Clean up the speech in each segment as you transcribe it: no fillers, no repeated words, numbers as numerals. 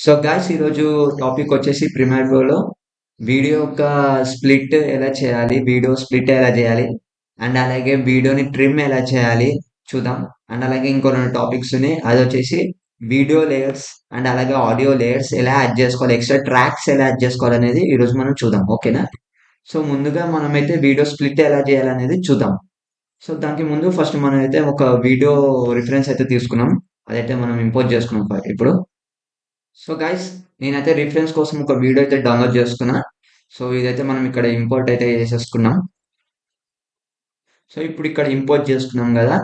So guys ఈరోజు topic వచ్చేసి premier ప్రోలో video యొక్క స్ప్లిట్ ఎలా చేయాలి, వీడియో స్ప్లిట్ ఎలా చేయాలి, అండ్ అలాగే వీడియోని ట్రిమ్ ఎలా చేయాలి చూద్దాం. అండ్ అలాగే ఇంకో రెండు టాపిక్స్ ఉన్నాయి, అది వచ్చేసి వీడియో లేయర్స్ అండ్ అలాగే ఆడియో లేయర్స్ ఎలా యాడ్ చేసుకోవాలి, ఎక్స్ట్రా ట్రాక్స్ ఎలా యాడ్ చేసుకోవాలి అనేది ఈరోజు మనం చూద్దాం. ఓకేనా? సో ముందుగా మనమైతే వీడియో స్ప్లిట్ ఎలా చేయాలనేది చూద్దాం. సో దానికి ముందు ఫస్ట్ మనం అయితే ఒక వీడియో రిఫరెన్స్ అయితే తీసుకున్నాం, అదైతే మనం ఇంపోర్ట్ చేసుకున్నాం ఇప్పుడు. సో గైస్, నేనైతే రిఫరెన్స్ కోసం ఒక వీడియో అయితే డౌన్లోడ్ చేసుకున్నా. సో ఇదైతే మనం ఇక్కడ ఇంపోర్ట్ అయితే చేసేసుకున్నాం. సో ఇప్పుడు ఇక్కడ ఇంపోర్ట్ చేసుకున్నాం కదా.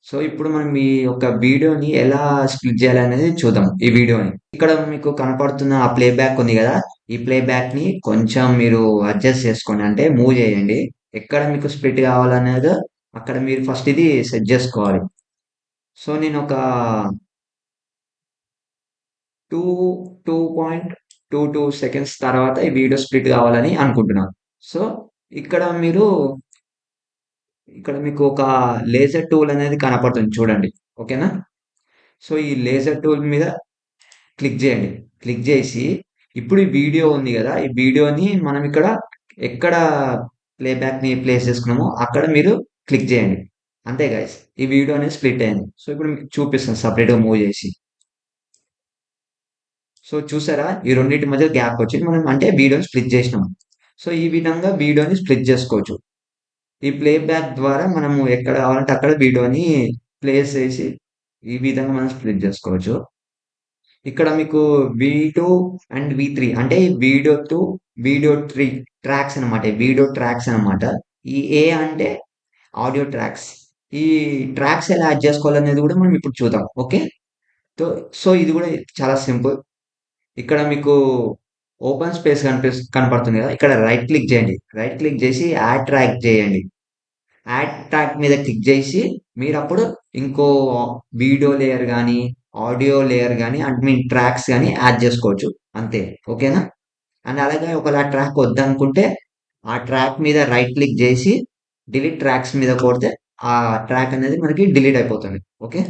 సో ఇప్పుడు మనం ఈ యొక్క వీడియోని ఎలా స్ప్లిట్ చేయాలనేది చూద్దాం. ఈ వీడియోని ఇక్కడ మీకు కనపడుతున్న ఆ ప్లే బ్యాక్ ఉంది కదా, ఈ ప్లే బ్యాక్ ని కొంచెం మీరు అడ్జస్ట్ చేసుకోండి, అంటే మూవ్ చేయండి. ఎక్కడ మీకు స్ప్లిట్ కావాలనేది అక్కడ మీరు ఫస్ట్ ఇది సెట్ చేసుకోవాలి. సో నేను ఒక 2.22 సెకండ్స్ తర్వాత ఈ వీడియో స్ప్లిట్ కావాలని అనుకుంటున్నాను. సో ఇక్కడ మీరు ఇక్కడ మీకు ఒక లేజర్ టూల్ అనేది కనపడుతుంది చూడండి. ఓకేనా? సో ఈ లేజర్ టూల్ మీద క్లిక్ చేయండి. క్లిక్ చేసి ఇప్పుడు ఈ వీడియో ఉంది కదా, ఈ వీడియోని మనం ఇక్కడ ఎక్కడ ప్లేబ్యాక్ ని ప్లేస్ చేసుకున్నామో అక్కడ మీరు క్లిక్ చేయండి. అంతే గైస్, ఈ వీడియో అనేది స్ప్లిట్ అయింది. సో ఇప్పుడు మీకు చూపిస్తాను సపరేట్గా మూవ్ చేసి. సో చూసారా, ఈ రెండింటి మధ్య గ్యాప్ వచ్చింది, మనం అంటే వీడియోని స్ప్లిట్ చేసినాం. సో ఈ విధంగా వీడియోని స్ప్లిట్ చేసుకోవచ్చు. ఈ ప్లే బ్యాక్ ద్వారా మనము ఎక్కడ కావాలంటే అక్కడ వీడియోని ప్లేస్ చేసి ఈ విధంగా మనం స్ప్లిట్ చేసుకోవచ్చు. ఇక్కడ మీకు V2 అండ్ V3 అంటే వీడియో 2, వీడియో 3 ట్రాక్స్ అనమాట. వీడియో ట్రాక్స్ అనమాట. ఈ A అంటే ఆడియో ట్రాక్స్. ఈ ట్రాక్స్ ఎలా యాడ్ చేసుకోవాలనేది కూడా మనం ఇప్పుడు చూద్దాం. ఓకే? సో సో ఇది కూడా చాలా సింపుల్. ఇక్కడ మీకు ఓపెన్ స్పేస్ కనపడుతుంది కదా, ఇక్కడ రైట్ క్లిక్ చేయండి. రైట్ క్లిక్ చేసి యాడ్ ట్రాక్ చేయండి. యాడ్ ట్రాక్ మీద క్లిక్ చేసి మీరు అప్పుడు ఇంకో వీడియో లేయర్ కానీ ఆడియో లేయర్ కానీ అండ్ మీ ట్రాక్స్ కానీ యాడ్ చేసుకోవచ్చు. అంతే. ఓకేనా? అండ్ అలాగే ఒకవేళ ఆ ట్రాక్ వద్దనుకుంటే ఆ ట్రాక్ మీద రైట్ క్లిక్ చేసి డిలీట్ ట్రాక్స్ మీద కొడితే ఆ ట్రాక్ అనేది మనకి డిలీట్ అయిపోతుంది. ఓకే?